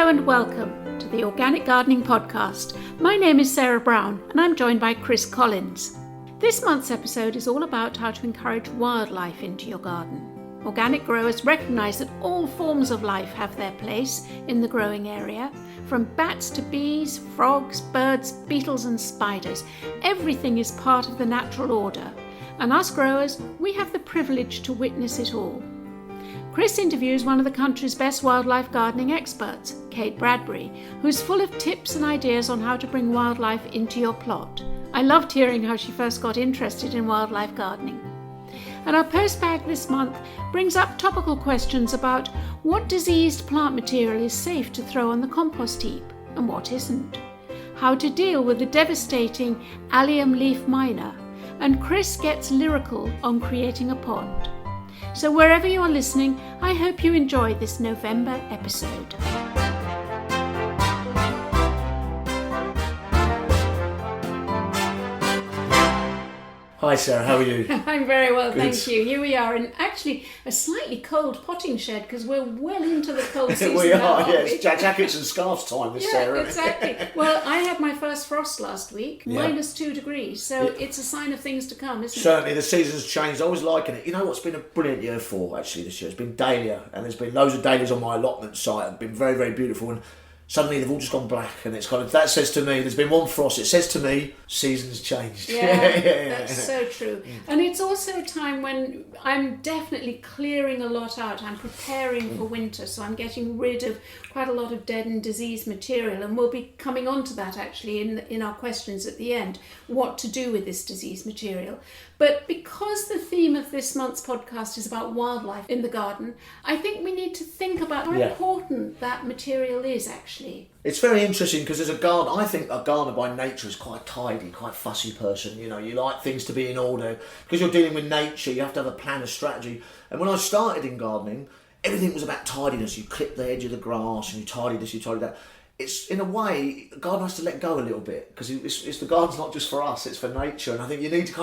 Hello and welcome to the Organic Gardening Podcast. My name is Sarah Brown and I'm joined by Chris Collins. This month's episode is all about how to encourage wildlife into your garden. Organic growers recognise that all forms of life have their place in the growing area, from bats to bees, frogs, birds, beetles and spiders. Everything is part of the natural order, and us growers, we have the privilege to witness it all. Chris interviews one of the country's best wildlife gardening experts, Kate Bradbury, who's full of tips and ideas on how to bring wildlife into your plot. I loved hearing how she first got interested in wildlife gardening. And our post bag this month brings up topical questions about what diseased plant material is safe to throw on the compost heap and what isn't, how to deal with the devastating allium leaf miner, and Chris gets lyrical on creating a pond. So wherever you are listening, I hope you enjoy this November episode. Hi Sarah, how are you? I'm very well, Good. thank you. Here we are in actually a slightly cold potting shed because we're well into the cold season We now, are, aren't yes. we? Jackets and scarves time this Sarah. Exactly. Well, I had my first frost last week, Yeah. -2 degrees, so it's a sign of things to come, isn't Certainly, the season's changed. I was liking it. You know what's been a brilliant year for actually this year? It's been dahlia, and there's been loads of dahlias on my allotment site. It's been very, very beautiful, and suddenly they've all just gone black, and it's kind of, that says to me, there's been one frost, it says to me, season's changed. Yeah, that's so true. And it's also a time when I'm definitely clearing a lot out. I'm preparing for winter, so I'm getting rid of quite a lot of dead and diseased material, and we'll be coming on to that actually in our questions at the end, what to do with this diseased material. But because the theme of this month's podcast is about wildlife in the garden, I think we need to think about how important that material is actually. It's very interesting because as a gardener, I think a gardener by nature is quite tidy, quite fussy person. You know, you like things to be in order. Because you're dealing with nature, you have to have a plan, a strategy. And when I started in gardening, everything was about tidiness. You clip the edge of the grass and you tidy this, you tidy that. It's, in a way, the garden has to let go a little bit because it's the garden's not just for us, it's for nature. And I think you need to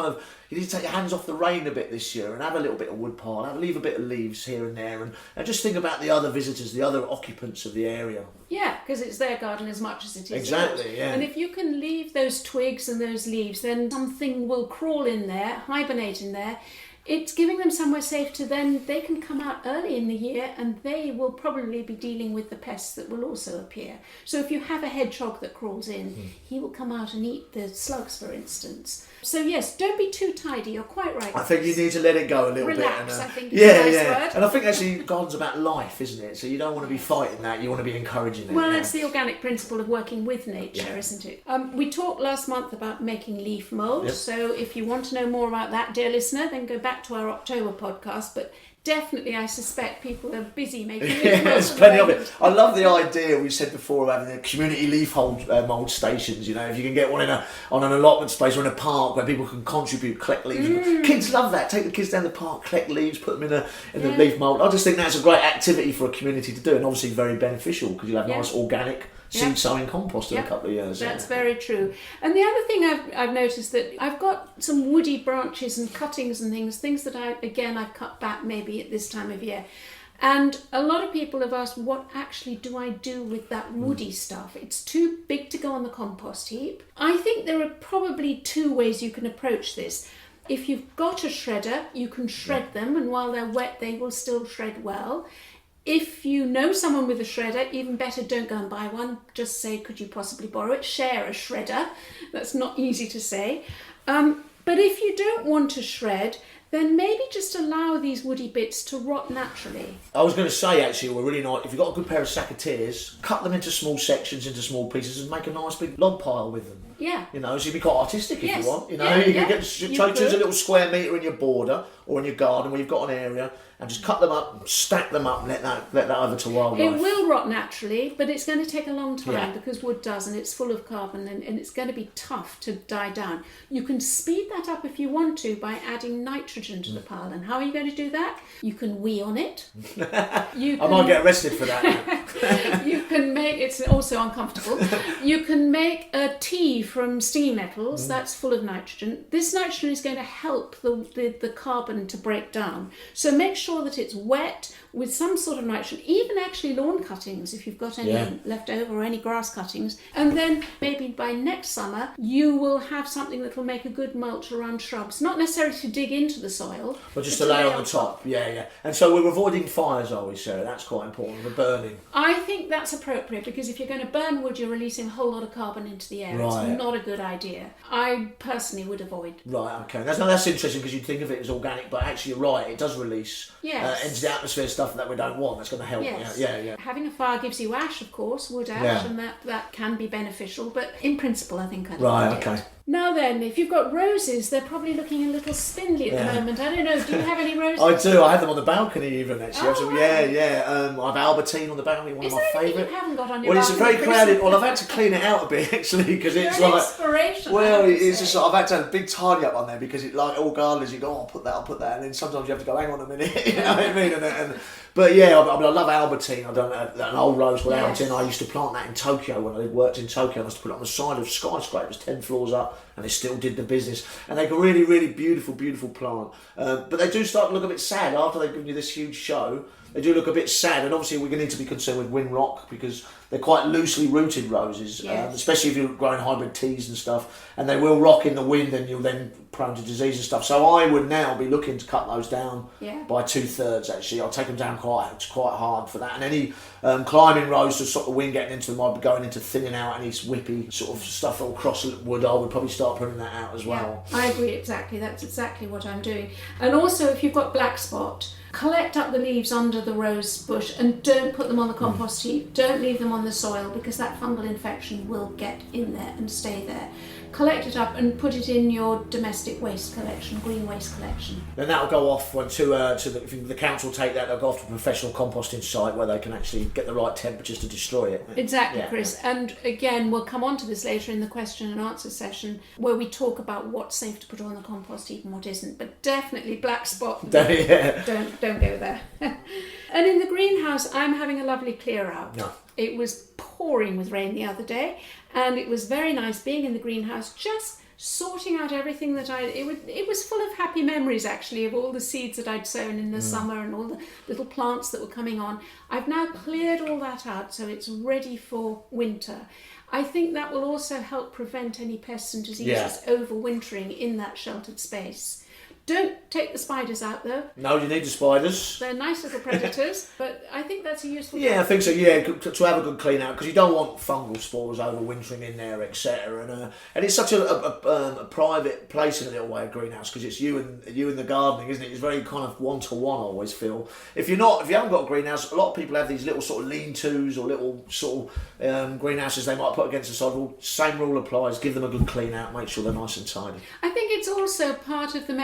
take your hands off the rein a bit this year and have a little bit of wood pile, leave a bit of leaves here and there, and just think about the other visitors, the other occupants of the area. Yeah, because it's their garden as much as it is Exactly, yours. yeah. And if you can leave those twigs and those leaves, then something will crawl in there, hibernate in there. It's giving them somewhere safe to then, they can come out early in the year and they will probably be dealing with the pests that will also appear. So if you have a hedgehog that crawls in, he will come out and eat the slugs, for instance. So yes, don't be too tidy, you're quite right. I think you need to let it go a little Relax, bit. I think is a nice word. And I think actually garden's about life, isn't it? So you don't want to be fighting that, you want to be encouraging it. Well, it's the organic principle of working with nature, isn't it? We talked last month about making leaf mould, so if you want to know more about that, dear listener, then go back to our October podcast, but definitely I suspect people are busy making leaf mould. There's plenty of it. I love the idea we said before of having the community leaf mould stations. You know, if you can get one on an allotment space or in a park where people can contribute, collect leaves. Kids love that. Take the kids down the park, collect leaves, put them in the leaf mould. I just think that's a great activity for a community to do, and obviously very beneficial because you'll have nice organic seed sowing compost in a couple of years. That's very true. And the other thing I've noticed that I've got some woody branches and cuttings and things that I've cut back maybe at this time of year. And a lot of people have asked, what actually do I do with that woody stuff? It's too big to go on the compost heap. I think there are probably two ways you can approach this. If you've got a shredder, you can shred them, and while they're wet, they will still shred well. If you know someone with a shredder, even better, don't go and buy one. Just say, could you possibly borrow it? Share a shredder. That's not easy to say. But if you don't want to shred, then maybe just allow these woody bits to rot naturally. I was going to say, actually, we're really nice. If you've got a good pair of secateurs, cut them into small sections, into small pieces, and make a nice big log pile with them. Yeah. You know, so you can be quite artistic if you want. You know, you can choose a little square metre in your border or in your garden where you've got an area, and just cut them up, and stack them up, and let that over to wildlife. It will rot naturally, but it's going to take a long time because wood does, and it's full of carbon, and it's going to be tough to die down. You can speed that up if you want to by adding nitrogen to the pile. And how are you going to do that? You can wee on it. I might get arrested for that. You can make, it's also uncomfortable, you can make a tea from stinging nettles, that's full of nitrogen. This nitrogen is going to help the carbon carbon to break down. So make sure that it's wet with some sort of nitrogen, even actually lawn cuttings if you've got any left over, or any grass cuttings. And then maybe by next summer you will have something that will make a good mulch around shrubs. Not necessarily to dig into the soil, but just to lay on the top. Yeah. And so we're avoiding fires, are we, Sarah? That's quite important, the burning. I think that's appropriate, because if you're going to burn wood, you're releasing a whole lot of carbon into the air. Right. It's not a good idea. I personally would avoid. Right, okay. That's interesting, because you'd think of it as organic, but actually you're right, it does release into the atmosphere stuff that we don't want. That's going to help. Yes. Yeah. Having a fire gives you ash, of course, wood ash, and that can be beneficial, but in principle I think I'd avoid it. Okay. Now then, if you've got roses, they're probably looking a little spindly at the moment. I don't know, do you have any roses? I do. I have them on the balcony even, actually. Oh, wow. I have Albertine on the balcony, one of my favourite. You haven't got on your Well, it's balcony, very crowded. Well, I've had to clean it out a bit, actually, because it's You're an like... inspiration. Well, it's just like, I've had to have a big tidy up on there, because it, like all gardeners, you go, I'll put that, and then sometimes you have to go, hang on a minute, you know what I mean? But yeah, I love Albertine. I don't know, an old rose called Albertine. I used to plant that in Tokyo when I worked in Tokyo. I used to put it on the side of skyscrapers, 10 floors up, and it still did the business. And they're a really, really beautiful, beautiful plant. But they do start to look a bit sad after they've given you this huge show. They do look a bit sad, and obviously we're going to need to be concerned with windrock, because they're quite loosely rooted roses, especially if you're growing hybrid teas and stuff, and they will rock in the wind, and you're then prone to disease and stuff. So I would now be looking to cut those down by 2/3. Actually, I'll take them down quite hard for that. And any climbing rose to stop the wind getting into them, I'd be going into thinning out any whippy sort of stuff all across wood. I would probably start putting that out as well. I agree exactly. That's exactly what I'm doing. And also, if you've got black spot, collect up the leaves under the rose bush and don't put them on the compost heap. Don't leave them on the soil, because that fungal infection will get in there and stay there. Collect it up and put it in your domestic waste collection, green waste collection. Then that'll go off to the council take that. They'll go off to a professional composting site where they can actually get the right temperatures to destroy it. Exactly, Chris. And again, we'll come on to this later in the question and answer session, where we talk about what's safe to put on the compost heap and what isn't. But definitely black spot. Don't go there. And in the greenhouse, I'm having a lovely clear out. No. It was pouring with rain the other day, and it was very nice being in the greenhouse, just sorting out everything that it was full of happy memories, actually, of all the seeds that I'd sown in the summer and all the little plants that were coming on. I've now cleared all that out, so it's ready for winter. I think that will also help prevent any pests and diseases overwintering in that sheltered space. Don't take the spiders out, though. No, you need the spiders. They're nice little predators, but I think that's a useful... Yeah, I think so, to have a good clean out, because you don't want fungal spores overwintering in there, etc. And it's such a private place in a little way, a greenhouse, because it's you and the gardening, isn't it? It's very kind of one-to-one, I always feel. If you haven't got a greenhouse, a lot of people have these little sort of lean-tos or little sort of greenhouses they might put against the side. Well, same rule applies. Give them a good clean out, make sure they're nice and tidy. I think it's also part of the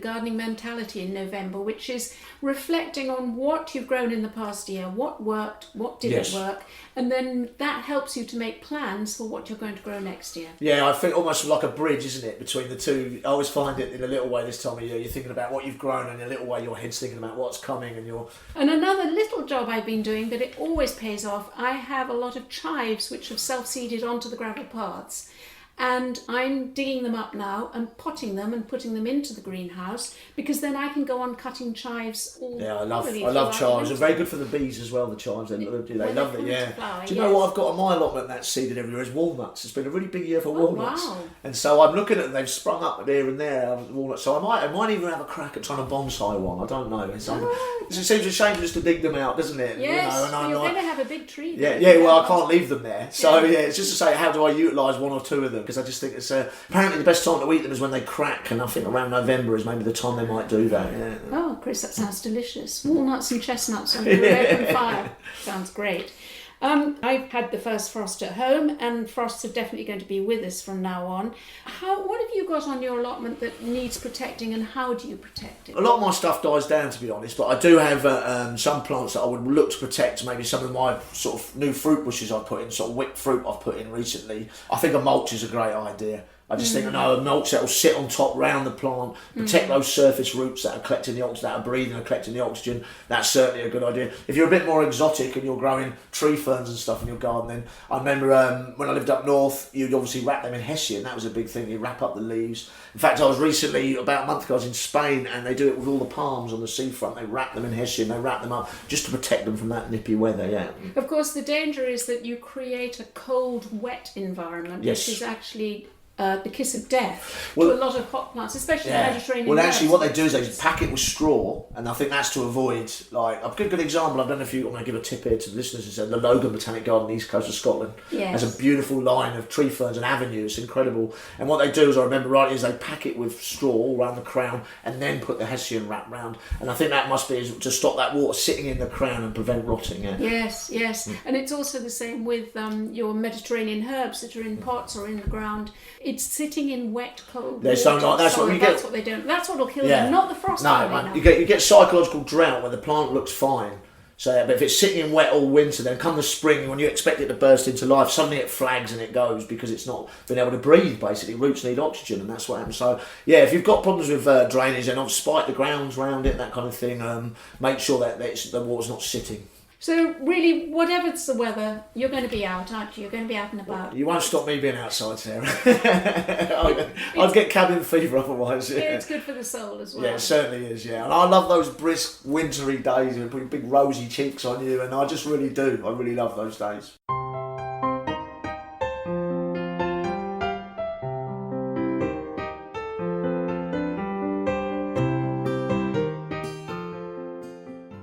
gardening mentality in November, which is reflecting on what you've grown in the past year, what worked, what didn't work, and then that helps you to make plans for what you're going to grow next year. Yeah, I think almost like a bridge, isn't it, between the two. I always find it in a little way this time of year. You're thinking about what you've grown, and in a little way your head's thinking about what's coming, And another little job I've been doing, but it always pays off, I have a lot of chives which have self-seeded onto the gravel paths. And I'm digging them up now and potting them and putting them into the greenhouse, because then I can go on cutting chives all I love chives. They're very good for the bees as well, the chives. They love it, Flower, Do you know what I've got on my allotment that's seeded everywhere is walnuts. It's been a really big year for walnuts. Wow. And so I'm looking at them, they've sprung up here and there, walnuts. So I might even have a crack at trying to bonsai one. I don't know. It seems a shame just to dig them out, doesn't it? Yes, you're going to have a big tree. Well, I can't leave them there. So it's just to say, how do I utilise one or two of them? Because I just think it's apparently the best time to eat them is when they crack, and I think around November is maybe the time they might do that. Yeah. Oh, Chris, that sounds delicious. Walnuts and chestnuts on the open fire. Sounds great. I've had the first frost at home, and frosts are definitely going to be with us from now on. What have you got on your allotment that needs protecting, and how do you protect it? A lot of my stuff dies down, to be honest, but I do have some plants that I would look to protect. Maybe some of my sort of new fruit bushes I've put in, sort of whipped fruit I've put in recently. I think a mulch is a great idea. I just think, no, a mulch that will sit on top round the plant, protect those surface roots that are collecting the oxygen, that are breathing and collecting the oxygen. That's certainly a good idea. If you're a bit more exotic and you're growing tree ferns and stuff in your garden, then I remember when I lived up north, you'd obviously wrap them in hessian. That was a big thing. You wrap up the leaves. In fact, I was recently, about a month ago, I was in Spain, and they do it with all the palms on the seafront. They wrap them in hessian. They wrap them up just to protect them from that nippy weather, yeah. Of course, the danger is that you create a cold, wet environment, Yes. which is actually the kiss of death to a lot of hot plants, especially the Mediterranean. Well, actually, what they do is they pack it with straw, and I think that's to avoid, like, a good example. I don't know if I'm going to give a tip here to the listeners. Is the Logan Botanic Garden, East Coast of Scotland, has a beautiful line of tree ferns and avenues. It's incredible. And what they do, as I remember rightly, is they pack it with straw around the crown, and then put the hessian wrap round. And I think that must be to stop that water sitting in the crown and prevent rotting. Yeah. Yes. And it's also the same with your Mediterranean herbs that are in pots or in the ground. It's sitting in wet, cold water. That's what you get. That's what they don't. That's what'll kill them, not the frost. No, man, you get psychological drought where the plant looks fine. So, but if it's sitting in wet all winter, then come the spring, when you expect it to burst into life, suddenly it flags and it goes because it's not been able to breathe. Basically, roots need oxygen, and that's what happens. So, yeah, if you've got problems with drainage, then spike the grounds around it, that kind of thing. Make sure that the water's not sitting. So really, whatever's the weather, you're going to be out, aren't you? You're going to be out and about. You won't stop me being outside, Sarah. I'd get cabin fever otherwise. Yeah. It's good for the soul as well. Yeah, it certainly is, yeah. And I love those brisk, wintry days with putting big rosy cheeks on you, and I just really do. I really love those days.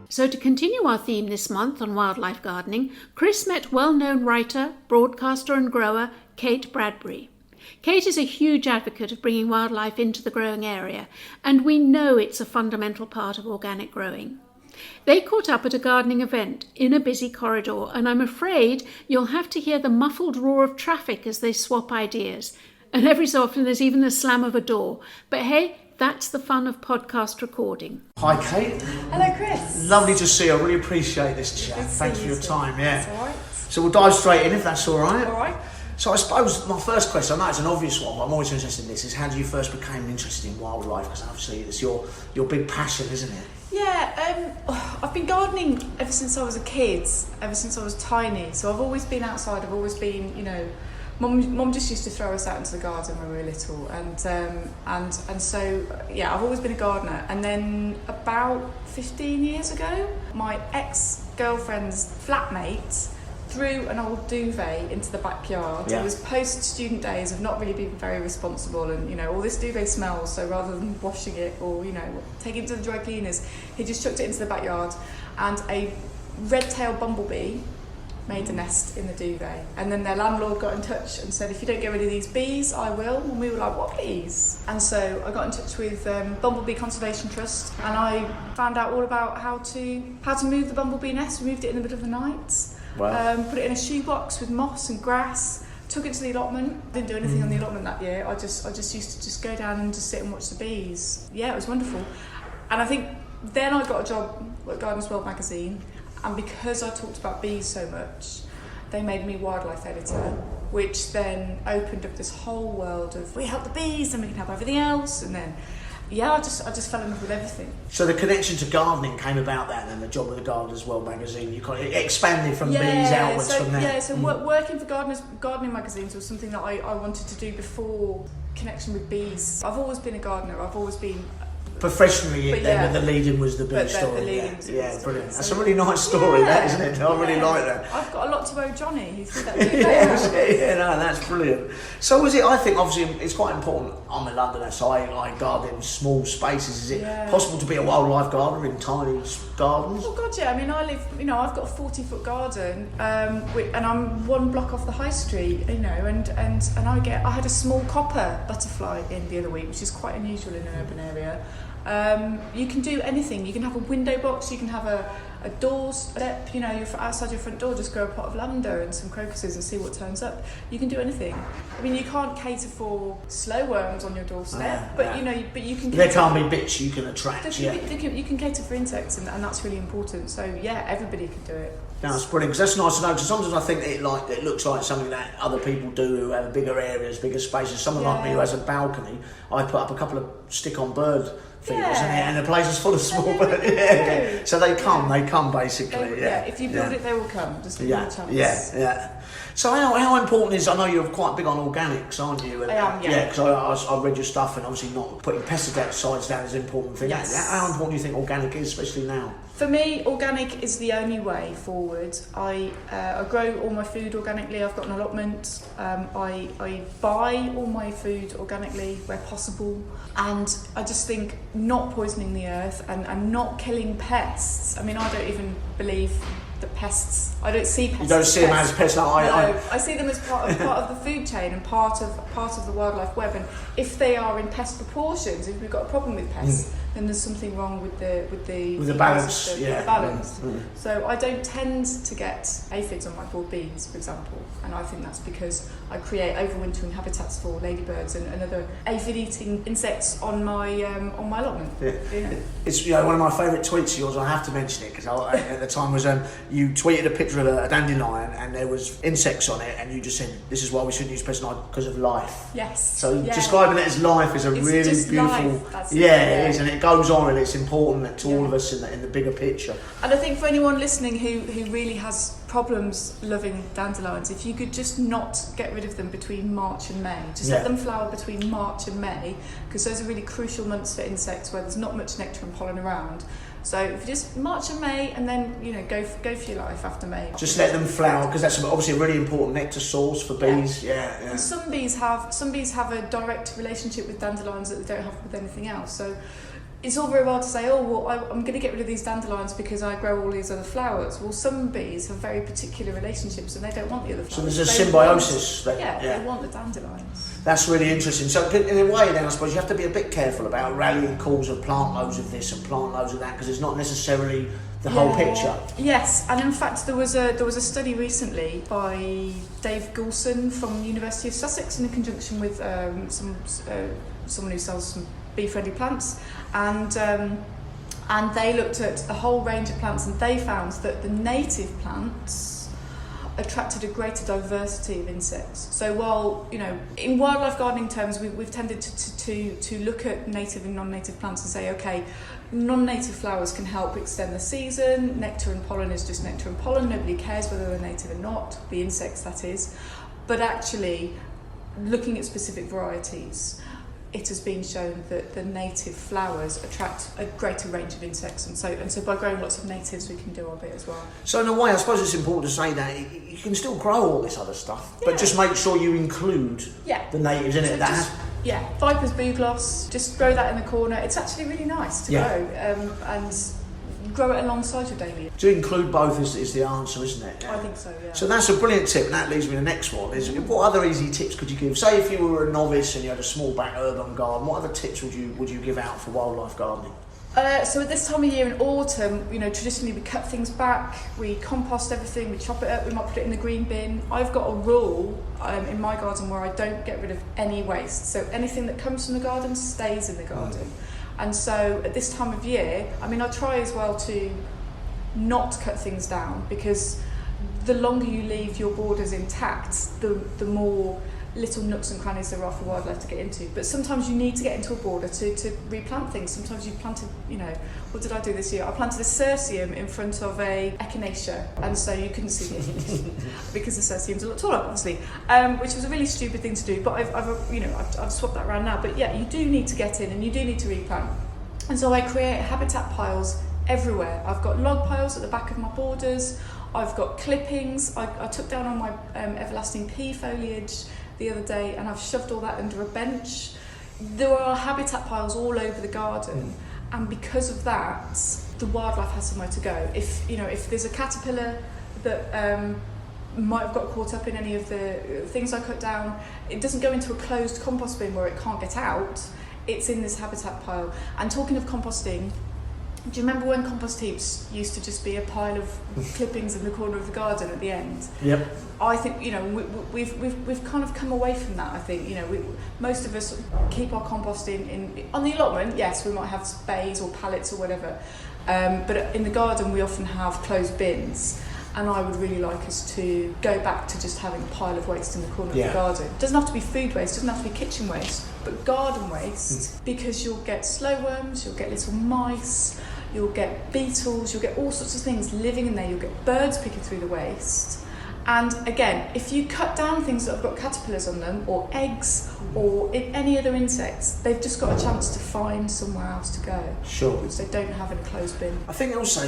So to continue our theme this month on wildlife gardening, Chris met well-known writer, broadcaster and grower Kate Bradbury. Kate is a huge advocate of bringing wildlife into the growing area, and we know it's a fundamental part of organic growing. They caught up at a gardening event in a busy corridor, and I'm afraid you'll have to hear the muffled roar of traffic as they swap ideas. And every so often there's even the slam of a door. But hey, that's the fun of podcast recording. Hi, Kate. Hello, Chris. Lovely to see you. I really appreciate this chat. Thanks for your time. Yeah. That's all right. So we'll dive straight in if that's all right. All right. So I suppose my first question, I know it's an obvious one, but I'm always interested in this, is how did you first become interested in wildlife? Because obviously it's your big passion, isn't it? Yeah, I've been gardening ever since I was a kid, ever since I was tiny. So I've always been outside. I've always been, Mum just used to throw us out into the garden when we were little, and so yeah, I've always been a gardener. And then about 15 years ago, my ex-girlfriend's flatmate threw an old duvet into the backyard. Yeah. It was post-student days of not really being very responsible, and all this duvet smells. So rather than washing it or taking it to the dry cleaners, he just chucked it into the backyard, and a red-tailed bumblebee made a nest in the duvet. And then their landlord got in touch and said, if you don't get rid of these bees, I will. And we were like, what bees? And so I got in touch with Bumblebee Conservation Trust, and I found out all about how to move the bumblebee nest. We moved it in the middle of the night. Wow. Put it in a shoebox with moss and grass, took it to the allotment. Didn't do anything on the allotment that year. I just used to just go down and just sit and watch the bees. Yeah, it was wonderful. And I think then I got a job at Gardeners World magazine, and because I talked about bees so much, they made me wildlife editor, which then opened up this whole world of, we help the bees, then we can help everything else. And then I just fell in love with everything. So the connection to gardening came about that, then the job with the Gardeners World magazine, you kind of expanded from bees outwards from there. Yeah, so working for gardening magazines was something that I wanted to do before connection with bees. I've always been a gardener. I've always been professionally, but the leading was the bee story. Yeah, brilliant. That's a really nice story, that, isn't it? I really like that. I've got a lot to owe Johnny, who threw that that's brilliant. So was it, I think, obviously, it's quite important. I'm in London, so I garden in small spaces. Is it possible to be a wildlife gardener in tiny gardens? Oh, God, yeah. I mean, I live, I've got a 40-foot garden, and I'm one block off the high street, and I had a small copper butterfly in the other week, which is quite unusual in an urban area. You can do anything. You can have a window box, you can have a doorstep, you know, outside your front door, just grow a pot of lavender and some crocuses and see what turns up. You can do anything. I mean, you can't cater for slow worms on your doorstep, but you know, but you can. There can't be bits you can attract. You can cater for insects, and that's really important. So yeah, everybody can do it. That's brilliant, because that's nice to know, because sometimes I think it looks like something that other people do who have bigger areas, bigger spaces. Someone like me who has a balcony, I put up a couple of stick-on bird feeders and the place is full of small birds. So they come basically. If you build it, they will come. Just give them a chance. Yeah. So how important is, I know you're quite big on organics, aren't you? I am, yeah. Yeah, because I read your stuff, and obviously not putting pesticides down is an important thing. Yes. How important do you think organic is, especially now? For me, organic is the only way forward. I grow all my food organically. I've got an allotment. I buy all my food organically where possible. And I just think not poisoning the earth and not killing pests. I mean, I don't even believe the pests. I don't see pests. You don't see them as pests? I see them as part of the food chain and part of the wildlife web. And if they are in pest proportions, if we've got a problem with pests, then there's something wrong with the balance. The balance. So I don't tend to get aphids on my broad beans, for example, and I think that's because I create overwintering habitats for ladybirds and other aphid-eating insects on my allotment. Yeah. It's one of my favourite tweets of yours. I have to mention it because at the time was you tweeted a picture of a dandelion and there was insects on it, and you just said this is why we shouldn't use pesticide because of life. Yes. So describing it as life is a really beautiful. It is, and it goes on, and it's important to all of us in the bigger picture. And I think for anyone listening who really has problems loving dandelions, if you could just not get rid of them between March and May, let them flower between March and May, because those are really crucial months for insects where there's not much nectar and pollen around. So if you just March and May, and then go for your life after May. Just let them flower, because that's obviously a really important nectar source for bees. Yeah. And some bees have a direct relationship with dandelions that they don't have with anything else. So it's all very well to say, I'm going to get rid of these dandelions because I grow all these other flowers. Well, some bees have very particular relationships and they don't want the other flowers. So there's a symbiosis. They want the dandelions. That's really interesting. So in a way then, I suppose you have to be a bit careful about rallying calls of plant loads of this and plant loads of that, because it's not necessarily the whole picture. Yes, and in fact there was a study recently by Dave Goulson from the University of Sussex in conjunction with someone who sells some bee-friendly plants, and they looked at a whole range of plants, and they found that the native plants attracted a greater diversity of insects. So while in wildlife gardening terms we've tended to look at native and non-native plants and say, okay, non-native flowers can help extend the season, nectar and pollen is just nectar and pollen, nobody cares whether they're native or not, the insects that is, but actually looking at specific varieties, it has been shown that the native flowers attract a greater range of insects, and so by growing lots of natives we can do our bit as well. So in a way, I suppose it's important to say that you can still grow all this other stuff, but just make sure you include the natives in it. Viper's bugloss, just grow that in the corner. It's actually really nice to grow, and grow it alongside your daily. To include both is the answer, isn't it? I think so, yeah. So that's a brilliant tip, and that leads me to the next one. What other easy tips could you give? Say if you were a novice and you had a small back urban garden, what other tips would you give out for wildlife gardening? So at this time of year in autumn, traditionally we cut things back, we compost everything, we chop it up, we might put it in the green bin. I've got a rule in my garden where I don't get rid of any waste. So anything that comes from the garden stays in the garden. And so at this time of year, I try as well to not cut things down, because the longer you leave your borders intact, the more little nooks and crannies there are for wildlife to get into. But sometimes you need to get into a border to replant things. Sometimes you planted, what did I do this year? I planted a cercium in front of a echinacea, and so you couldn't see the echinacea because the cercium's a lot taller, obviously, which was a really stupid thing to do. But I've swapped that around now. But yeah, you do need to get in and you do need to replant. And so I create habitat piles everywhere. I've got log piles at the back of my borders. I've got clippings. I took down all my everlasting pea foliage the other day, and I've shoved all that under a bench. There are habitat piles all over the garden, and because of that, the wildlife has somewhere to go. If there's a caterpillar that might have got caught up in any of the things I cut down, it doesn't go into a closed compost bin where it can't get out. it's in this habitat pile. And talking of composting, do you remember when compost heaps used to just be a pile of clippings in the corner of the garden at the end? Yep. I think, you know, we've kind of come away from that. I think, you know, most of us keep our compost in on the allotment. Yes, we might have bays or pallets or whatever, but in the garden we often have closed bins. And I would really like us to go back to just having a pile of waste in the corner of the garden. It doesn't have to be food waste, doesn't have to be kitchen waste, but garden waste, because you'll get slow worms, you'll get little mice, you'll get beetles, you'll get all sorts of things living in there, you'll get birds picking through the waste. And again, if you cut down things that have got caterpillars on them, or eggs, or any other insects, they've just got a chance to find somewhere else to go. Sure. Which they don't have in a closed bin. I think also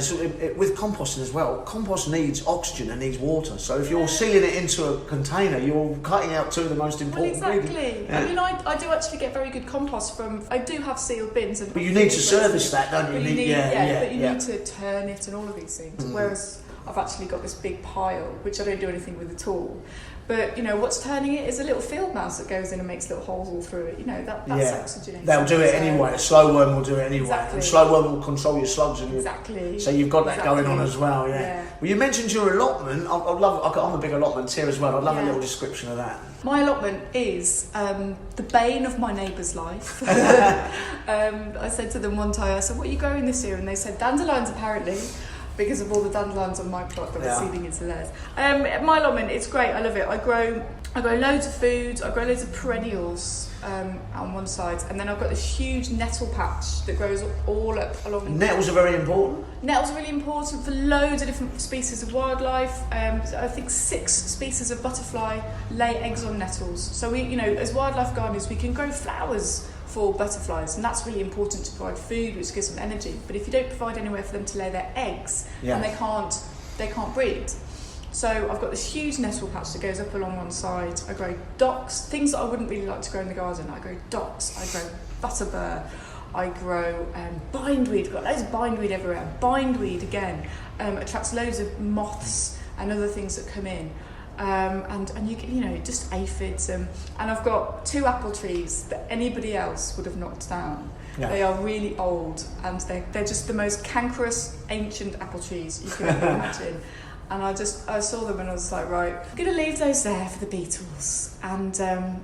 with composting as well, compost needs oxygen and needs water. So if you're sealing it into a container, you're cutting out two of the most important exactly. Yeah. I mean, I do actually get very good compost from. I do have sealed bins, but you need to service that, don't you? But you need to to turn it and all of these things. Whereas I've actually got this big pile, which I don't do anything with at all. But, you know, what's turning it is a little field mouse that goes in and makes little holes all through it. You know, that's oxygenated. They'll do it anyway. A slow worm will do it anyway. Exactly. And slow worm will control your slugs. Exactly. So you've got that going on as well, yeah. Well, you mentioned your allotment. I'm a big allotment here as well. I'd love a little description of that. My allotment is the bane of my neighbour's life. I said to them one time, I said, what are you growing this year? And they said, dandelions apparently. Because of all the dandelions on my plot that are seeding into theirs. My allotment, it's great, I love it. I grow loads of food, I grow loads of perennials on one side, and then I've got this huge nettle patch that grows all up along. Nettles are very important? Nettles are really important for loads of different species of wildlife. I think 6 species of butterfly lay eggs on nettles. So we, you know, as wildlife gardeners, we can grow flowers for butterflies, and that's really important to provide food, which gives them energy. But if you don't provide anywhere for them to lay their eggs, then they can't breed. So I've got this huge nettle patch that goes up along one side. I grow docks, things that I wouldn't really like to grow in the garden. I grow docks, I grow butterbur, I grow bindweed. Got loads of bindweed everywhere. Bindweed again attracts loads of moths and other things that come in. And you know, just aphids, and I've got 2 apple trees that anybody else would have knocked down. They are really old, and they're just the most cankerous ancient apple trees you can ever imagine. And I saw them and I was like, right, I'm gonna leave those there for the beetles, and I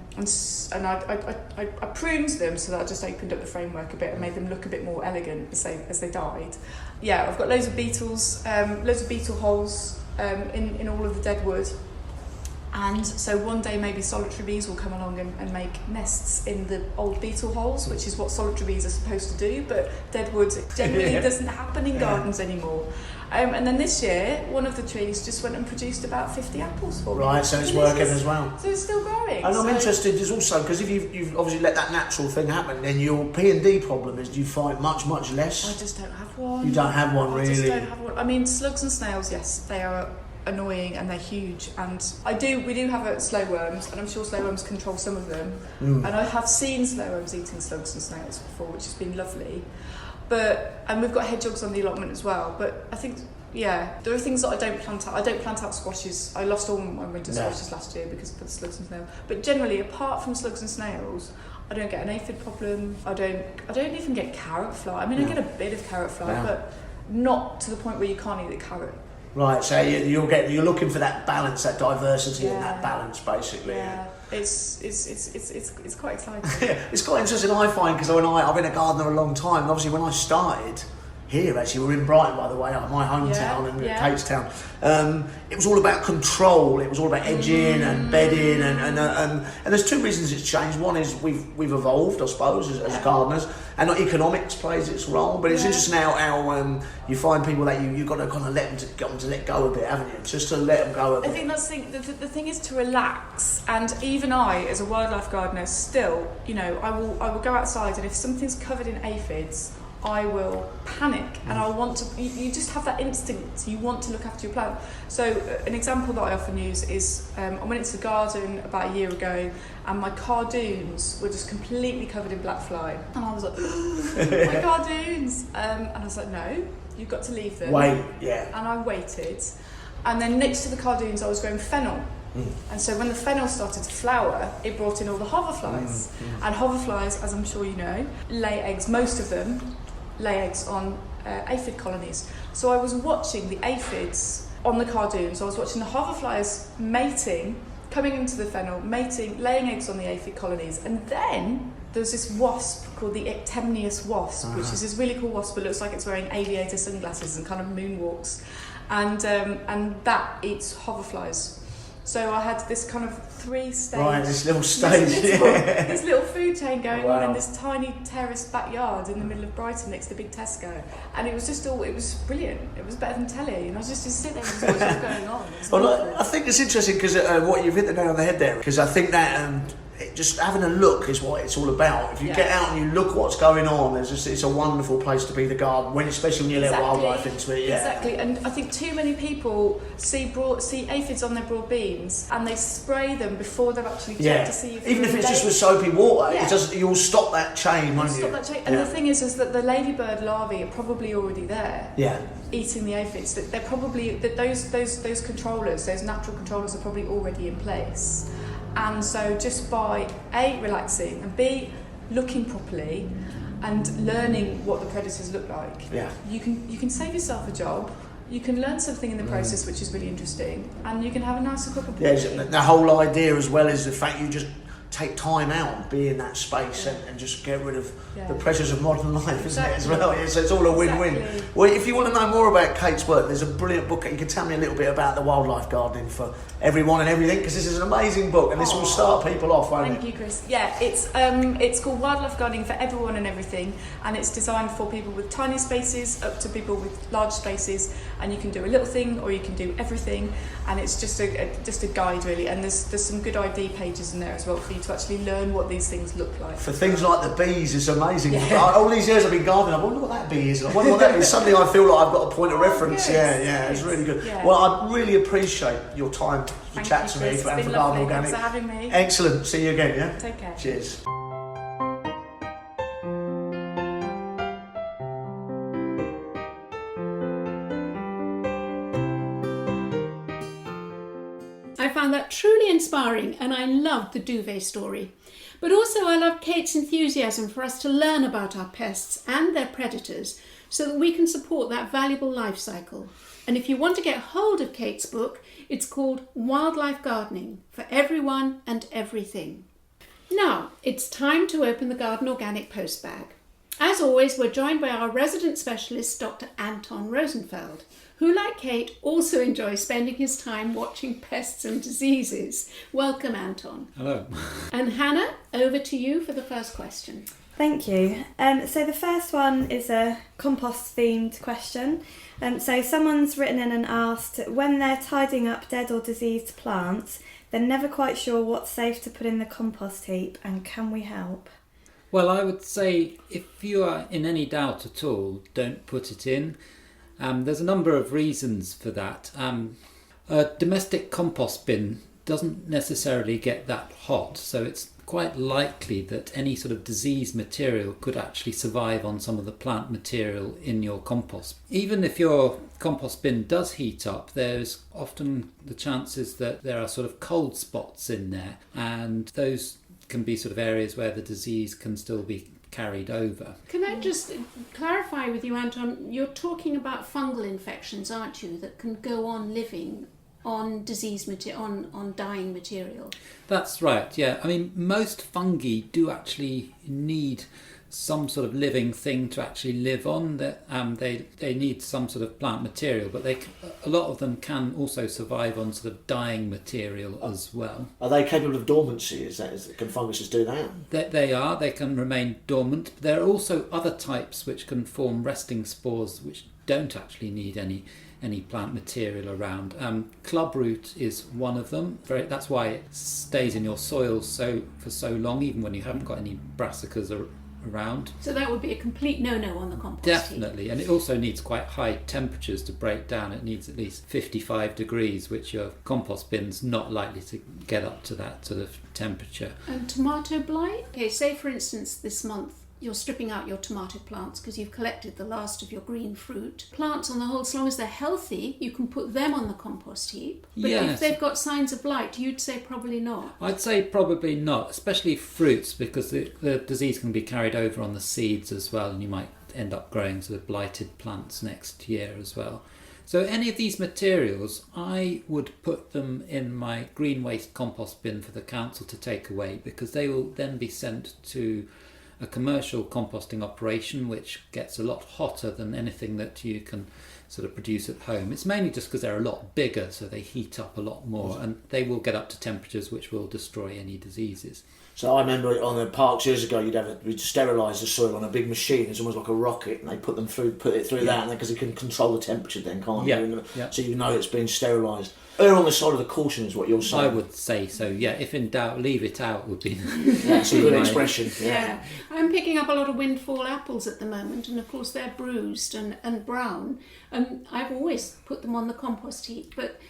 pruned them so that I just opened up the framework a bit and made them look a bit more elegant as they died. Yeah, I've got loads of beetles, loads of beetle holes in all of the dead wood. And so one day maybe solitary bees will come along and make nests in the old beetle holes, which is what solitary bees are supposed to do, but dead wood generally doesn't happen in gardens anymore. And then this year, one of the trees just went and produced about 50 apples for me. Right, so it's working as well. So it's still growing. And I'm interested is also, because if you've obviously let that natural thing happen, then your P&D problem is you find much less. I just don't have one. You don't have one, really? I just don't have one. I mean, slugs and snails, yes, they are annoying and they're huge, and we do have slow worms, and I'm sure slow worms control some of them, and I have seen slow worms eating slugs and snails before, which has been lovely. And we've got hedgehogs on the allotment as well, but I think there are things that I don't plant out. I don't plant out squashes. I lost all my winter squashes last year because of the slugs and snails. But generally, apart from slugs and snails, I don't get an aphid problem. I don't even get carrot fly. I mean, I get a bit of carrot fly, but not to the point where you can't eat the carrot. Right, so you're looking for that balance, that diversity, and that balance, basically. Yeah. It's quite exciting. It's quite interesting, I find, because I've been a gardener a long time, and obviously when I started here, actually, we're in Brighton, by the way, my hometown, and Kate's town. It was all about control. It was all about edging and bedding, and there's 2 reasons it's changed. One is we've evolved, I suppose, as gardeners, and economics plays its role. But it's interesting how you find people that you've got to kind of get them to let go a bit, haven't you? Just to let them go a bit. I think that's the thing is to relax, and even I, as a wildlife gardener, still, you know, I will go outside, and if something's covered in aphids, I will panic, and I want to. You just have that instinct. You want to look after your plant. So an example that I often use is I went into the garden about a year ago, and my cardoons were just completely covered in black fly, and I was like, my cardoons, and I was like, no, you've got to leave them. Wait, And I waited, and then next to the cardoons, I was growing fennel. And so when the fennel started to flower, it brought in all the hoverflies. And hoverflies, as I'm sure you know, lay eggs, most of them lay eggs on aphid colonies. So I was watching the aphids on the cardoons. I was watching the hoverflies mating, coming into the fennel, mating, laying eggs on the aphid colonies. And then there's this wasp called the Ectemnius wasp, which is this really cool wasp that looks like it's wearing aviator sunglasses and kind of moonwalks. And that eats hoverflies. So I had this kind of 3-stage... Right, this little stage, this little food chain going on in this tiny terraced backyard in the middle of Brighton next to Big Tesco. And it was just all... It was brilliant. It was better than telly. And I was just sitting there and just watching what's going on. Well, I think it's interesting because what you've hit the nail on the head there, because I think that... just having a look is what it's all about. If you get out and you look what's going on, it's a wonderful place to be, the garden, especially when you let wildlife into it. Yeah. Exactly, and I think too many people see aphids on their broad beams and they spray them before they've actually checked to see if even if it's just with soapy water, Yeah. You'll stop that chain, won't you? Stop that chain. And the thing is that the ladybird larvae are probably already there. Yeah. Eating the aphids. That they're probably those controllers, those natural controllers, are probably already in place. And so just by A, relaxing, and B, looking properly and learning what the predators look like, you can save yourself a job, you can learn something in the process which is really interesting, and you can have a nicer couple of portions. Yeah, the whole idea as well is the fact you just take time out and be in that space and just get rid of the pressures of modern life, isn't it, as well? Yeah, so it's all a win-win. Exactly. Well, if you want to know more about Kate's work, there's a brilliant book. You can tell me a little bit about the wildlife gardening for everyone and everything, because this is an amazing book, and this will start people off, won't it? Thank you, Chris. Yeah, it's called Wildlife Gardening for Everyone and Everything, and it's designed for people with tiny spaces up to people with large spaces, and you can do a little thing or you can do everything, and it's just a guide really, and there's some good ID pages in there as well for you to actually learn what these things look like. For things like the bees, it's amazing. All these years I've been gardening, I wonder what that bee is. I wonder what that is. Suddenly I feel like I've got a point of reference. Good. Yeah, it's really good. Yeah. Well, I really appreciate your time to chat to me Chris. and It's for been Garden lovely. Organic. Thanks for having me. Excellent. See you again, yeah? Take care. Cheers. I found that truly inspiring, and I loved the duvet story. But also I loved Kate's enthusiasm for us to learn about our pests and their predators so that we can support that valuable life cycle. And if you want to get hold of Kate's book, it's called Wildlife Gardening for Everyone and Everything. Now, it's time to open the Garden Organic post bag. As always, we're joined by our resident specialist, Dr. Anton Rosenfeld, who, like Kate, also enjoys spending his time watching pests and diseases. Welcome, Anton. Hello. And Hannah, over to you for the first question. Thank you. So the first one is a compost-themed question. So someone's written in and asked, when they're tidying up dead or diseased plants, they're never quite sure what's safe to put in the compost heap, and can we help? Well, I would say if you are in any doubt at all, don't put it in. There's a number of reasons for that. A domestic compost bin doesn't necessarily get that hot, so it's quite likely that any sort of diseased material could actually survive on some of the plant material in your compost. Even if your compost bin does heat up, there's often the chances that there are sort of cold spots in there, and those can be sort of areas where the disease can still be carried over. Can I just clarify with you, Anton, you're talking about fungal infections, aren't you, that can go on living on disease on dying material? That's right, yeah. I mean, most fungi do actually need some sort of living thing to actually live on. They need some sort of plant material, but a lot of them can also survive on sort of dying material as well. Are they capable of dormancy? Can funguses do that? They can remain dormant. But there are also other types which can form resting spores which don't actually need any plant material around. Clubroot is one of them. That's why it stays in your soil for so long, even when you haven't got any brassicas around. So that would be a complete no-no on the compost Definitely, heap. and it also needs quite high temperatures to break down. It needs at least 55 degrees, which your compost bin's not likely to get up to that sort of temperature. And tomato blight? Okay, say for instance this month you're stripping out your tomato plants because you've collected the last of your green fruit. Plants on the whole, as long as they're healthy, you can put them on the compost heap. But Yes. if they've got signs of blight, you'd say probably not. I'd say probably not, especially fruits, because the disease can be carried over on the seeds as well, and you might end up growing sort of blighted plants next year as well. So any of these materials, I would put them in my green waste compost bin for the council to take away, because they will then be sent to a commercial composting operation, which gets a lot hotter than anything that you can sort of produce at home. It's mainly just because they're a lot bigger, so they heat up a lot more, and they will get up to temperatures which will destroy any diseases. So I remember on the parks years ago, we'd sterilise the soil on a big machine. It's almost like a rocket, and they put it through that, and because you can control the temperature then, can't you? Yeah. So you know it's been sterilised. Err on the side of the caution is what you're saying. I would say so, yeah. If in doubt, leave it out would be... That's a good expression. Yeah. I'm picking up a lot of windfall apples at the moment, and of course they're bruised and brown, and I've always put them on the compost heap, but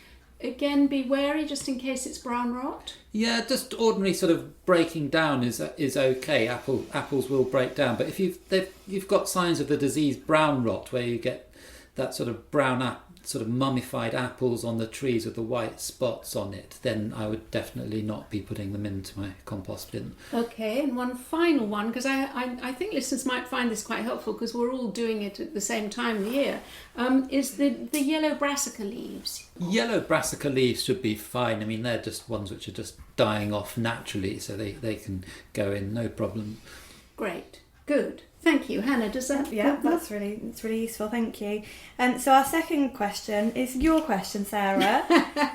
again, be wary just in case it's brown rot. Yeah, just ordinary sort of breaking down is okay. Apples will break down, but if you've got signs of the disease brown rot, where you get that sort of brown sort of mummified apples on the trees with the white spots on it, then I would definitely not be putting them into my compost bin. Okay, and one final one, because I think listeners might find this quite helpful because we're all doing it at the same time of the year, is the yellow brassica leaves. Yellow brassica leaves should be fine. I mean, they're just ones which are just dying off naturally, so they can go in, no problem. Great, good. Thank you, Hannah. Does that? Yeah, it's really useful. Thank you. So our second question is your question, Sarah.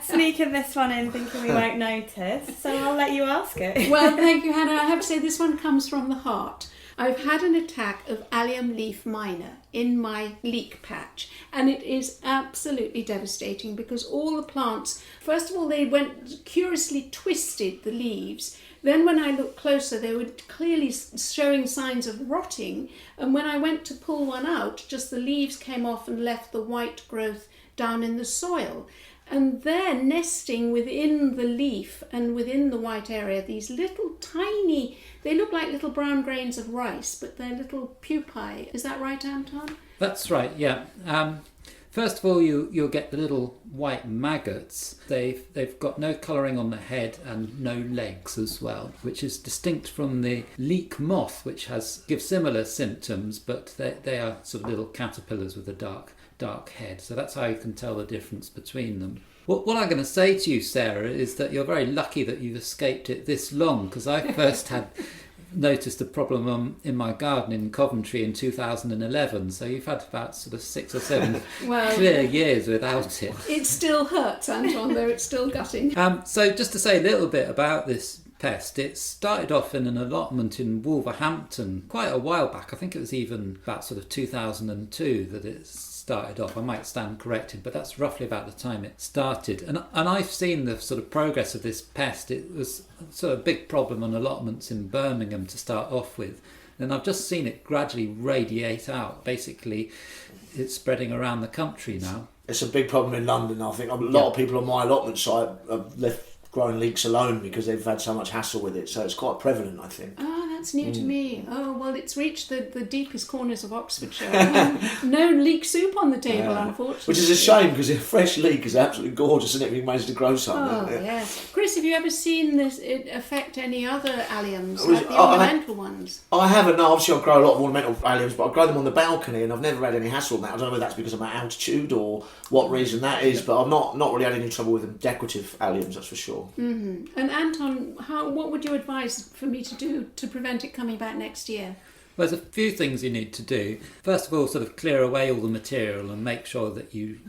Sneaking this one in, thinking we won't notice. So I'll let you ask it. Well, thank you, Hannah. I have to say this one comes from the heart. I've had an attack of allium leaf minor in my leek patch, and it is absolutely devastating because all the plants, first of all, they went curiously twisted, the leaves. Then when I looked closer, they were clearly showing signs of rotting. And when I went to pull one out, just the leaves came off and left the white growth down in the soil. And they're nesting within the leaf and within the white area, these little tiny, they look like little brown grains of rice, but they're little pupae. Is that right, Anton? That's right, yeah. First of all, you'll get the little white maggots. They've got no colouring on the head and no legs as well, which is distinct from the leek moth, which gives similar symptoms, but they are sort of little caterpillars with a dark head. So that's how you can tell the difference between them. What I'm going to say to you, Sarah, is that you're very lucky that you've escaped it this long, because I first had noticed a problem in my garden in Coventry in 2011, so you've had about sort of 6 or 7 clear years without it. It still hurts, Anton, though it's still gutting. So just to say a little bit about this pest, it started off in an allotment in Wolverhampton quite a while back. I think it was even about sort of 2002 that it started off. I might stand corrected, but that's roughly about the time it started. And I've seen the sort of progress of this pest. It was sort of a big problem on allotments in Birmingham to start off with. And I've just seen it gradually radiate out. Basically, it's spreading around the country now. It's a big problem in London, I think. A lot of people on my allotment site have left growing leeks alone because they've had so much hassle with it. So it's quite prevalent, I think. Oh, that's new to me. Oh, well, it's reached the deepest corners of Oxfordshire. No leek soup on the table, unfortunately. Which is a shame, because a fresh leek is absolutely gorgeous, isn't it, if you manage to grow something? Oh, yeah. Chris, have you ever seen it affect any other alliums, like the ornamental ones? I haven't. No, obviously I grow a lot of ornamental alliums, but I grow them on the balcony, and I've never had any hassle with that. I don't know whether that's because of my altitude or what reason that is, but I've not really had any trouble with them decorative alliums, that's for sure. Mm-hmm. And Anton, what would you advise for me to do to prevent it coming back next year? Well, there's a few things you need to do. First of all, sort of clear away all the material and make sure that you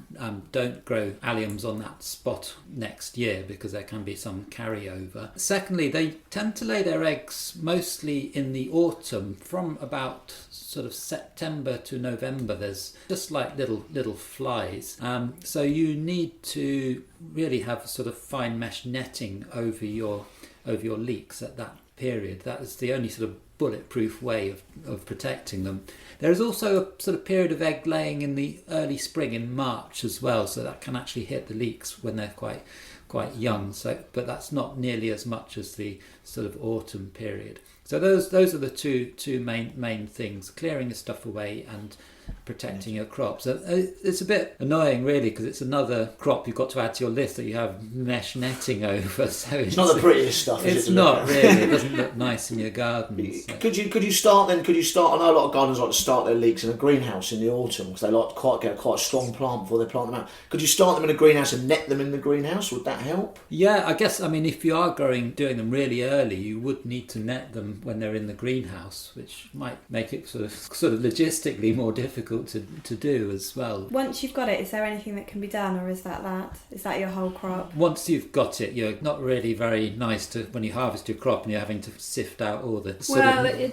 don't grow alliums on that spot next year, because there can be some carryover. Secondly, they tend to lay their eggs mostly in the autumn. From about sort of September to November, there's just like little flies. So you need to really have sort of fine mesh netting over your leeks at that period. That is the only sort of bulletproof way of protecting them. There is also a sort of period of egg laying in the early spring in March as well, so that can actually hit the leeks when they're quite quite young. So, but that's not nearly as much as the sort of autumn period. So those are the two main things: clearing the stuff away and protecting your crops. It's a bit annoying, really, because it's another crop you've got to add to your list that you have mesh netting over. So it's not the prettiest stuff. It's not really. It doesn't look nice in your garden. So. Could you start? I know a lot of gardeners like to start their leeks in a greenhouse in the autumn because they like to get quite a strong plant before they plant them out. Could you start them in a greenhouse and net them in the greenhouse? Would that help? Yeah, I guess. I mean, if you are doing them really early, you would need to net them when they're in the greenhouse, which might make it sort of logistically more difficult to do as well. Once you've got it, is there anything that can be done, or is that your whole crop? Once you've got it, you're not really very nice to when you harvest your crop and you're having to sift out all the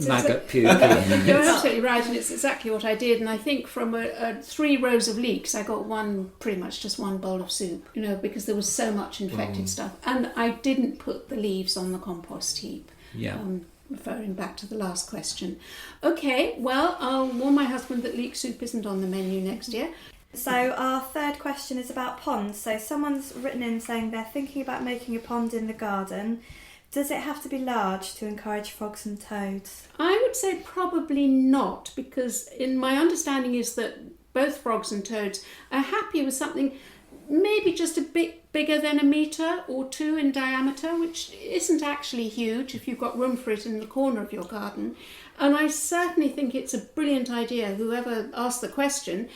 maggot puke. You're absolutely right, and it's exactly what I did. And I think from 3 rows of leeks, I got pretty much just one bowl of soup, because there was so much infected stuff. And I didn't put the leaves on the compost heap. Yeah. Referring back to the last question. Okay, well, I'll warn my husband that leek soup isn't on the menu next year. So our third question is about ponds. So someone's written in saying they're thinking about making a pond in the garden. Does it have to be large to encourage frogs and toads? I would say probably not, because in my understanding is that both frogs and toads are happy with something maybe just a bit bigger than 1 metre or 2 in diameter, which isn't actually huge if you've got room for it in the corner of your garden. And I certainly think it's a brilliant idea, whoever asked the question,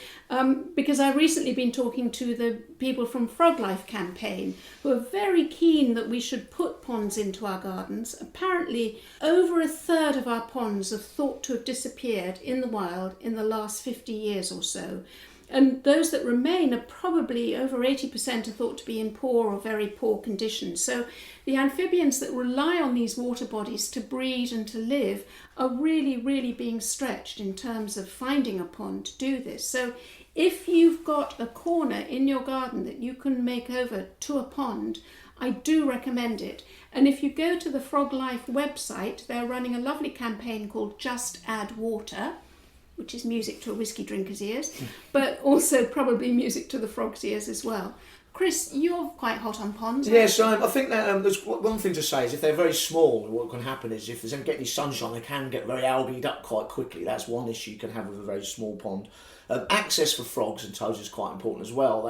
because I've recently been talking to the people from Frog Life campaign who are very keen that we should put ponds into our gardens. Apparently, over 1/3 of our ponds are thought to have disappeared in the wild in the last 50 years or so. And those that remain are probably over 80% are thought to be in poor or very poor condition. So the amphibians that rely on these water bodies to breed and to live are really, really being stretched in terms of finding a pond to do this. So if you've got a corner in your garden that you can make over to a pond, I do recommend it. And if you go to the Frog Life website, they're running a lovely campaign called Just Add Water, which is music to a whiskey drinker's ears, but also probably music to the frog's ears as well. Chris, you're quite hot on ponds. Yes, I think that there's one thing to say is if they're very small, what can happen is if they don't get any sunshine, they can get very algaed up quite quickly. That's one issue you can have with a very small pond. Access for frogs and toads is quite important as well.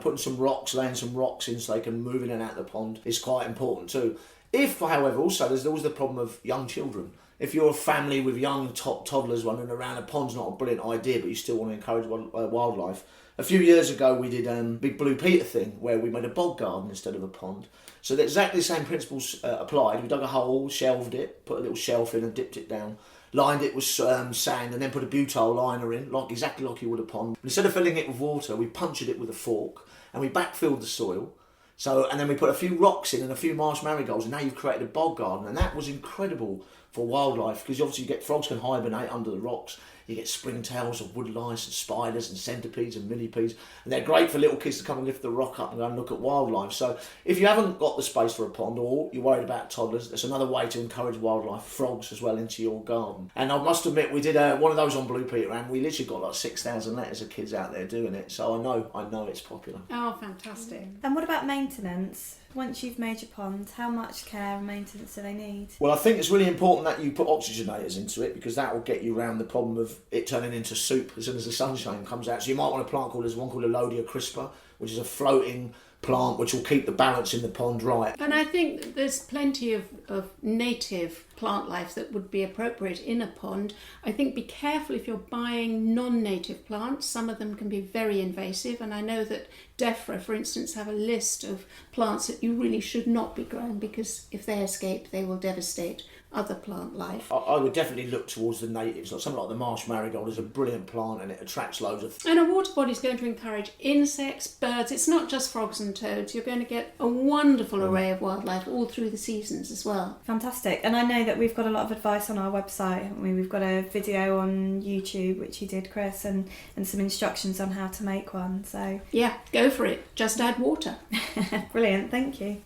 Putting some rocks, laying some rocks in so they can move in and out of the pond is quite important too. If, however, also there's always the problem of young children. If you're a family with young toddlers running around, a pond's not a brilliant idea, but you still want to encourage wildlife. A few years ago, we did a big Blue Peter thing where we made a bog garden instead of a pond. So exactly the same principles applied. We dug a hole, shelved it, put a little shelf in and dipped it down, lined it with sand and then put a butyl liner in, exactly like you would a pond. Instead of filling it with water, we punctured it with a fork and we backfilled the soil. And then we put a few rocks in and a few marsh marigolds, and now you've created a bog garden, and that was incredible for wildlife because obviously frogs can hibernate under the rocks. You get springtails and woodlice and spiders and centipedes and millipedes, and they're great for little kids to come and lift the rock up and go and look at wildlife. So if you haven't got the space for a pond or you're worried about toddlers, that's another way to encourage wildlife, frogs as well, into your garden. And I must admit, we did one of those on Blue Peter, and we literally got like 6,000 letters of kids out there doing it. So I know it's popular. Oh, fantastic. And what about maintenance? Once you've made your pond, how much care and maintenance do they need? Well, I think it's really important that you put oxygenators into it because that will get you around the problem of it turning into soup as soon as the sunshine comes out. So you might want a plant there's one called a Lodia crispa, which is a floating plant which will keep the balance in the pond right. And I think there's plenty of native plant life that would be appropriate in a pond. I think be careful if you're buying non-native plants. Some of them can be very invasive, and I know that DEFRA, for instance, have a list of plants that you really should not be growing because if they escape, they will devastate other plant life. I would definitely look towards the natives. Something like the marsh marigold is a brilliant plant and it attracts loads of... And a water body is going to encourage insects, birds. It's not just frogs and toads. You're going to get a wonderful array of wildlife all through the seasons as well. Fantastic. And I know that we've got a lot of advice on our website, haven't we? We've got a video on YouTube, which you did, Chris, and some instructions on how to make one. So yeah, go for it. Just add water. Brilliant. Thank you.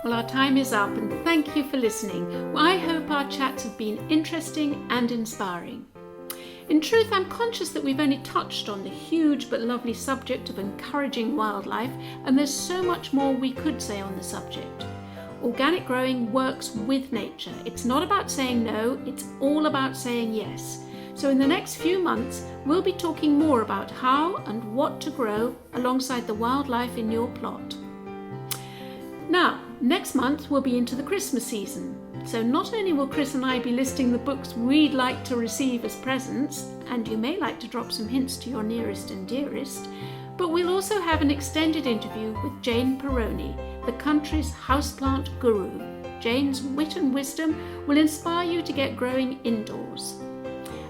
Well, our time is up, and thank you for listening. I hope our chats have been interesting and inspiring. In truth, I'm conscious that we've only touched on the huge but lovely subject of encouraging wildlife, and there's so much more we could say on the subject. Organic growing works with nature. It's not about saying no, it's all about saying yes. So in the next few months, we'll be talking more about how and what to grow alongside the wildlife in your plot. Now, next month we'll be into the Christmas season. So not only will Chris and I be listing the books we'd like to receive as presents, and you may like to drop some hints to your nearest and dearest, but we'll also have an extended interview with Jane Perroni, the country's houseplant guru. Jane's wit and wisdom will inspire you to get growing indoors.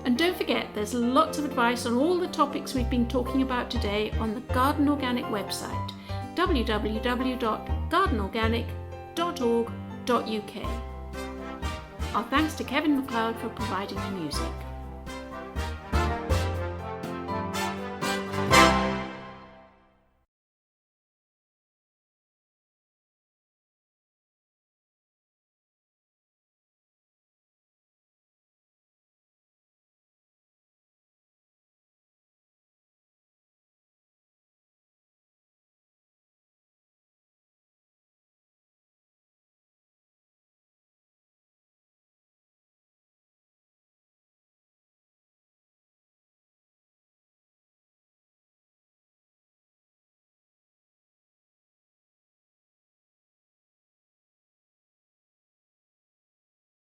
And don't forget, there's lots of advice on all the topics we've been talking about today on the Garden Organic website, www.gardenorganic.org.uk. Our thanks to Kevin MacLeod for providing the music.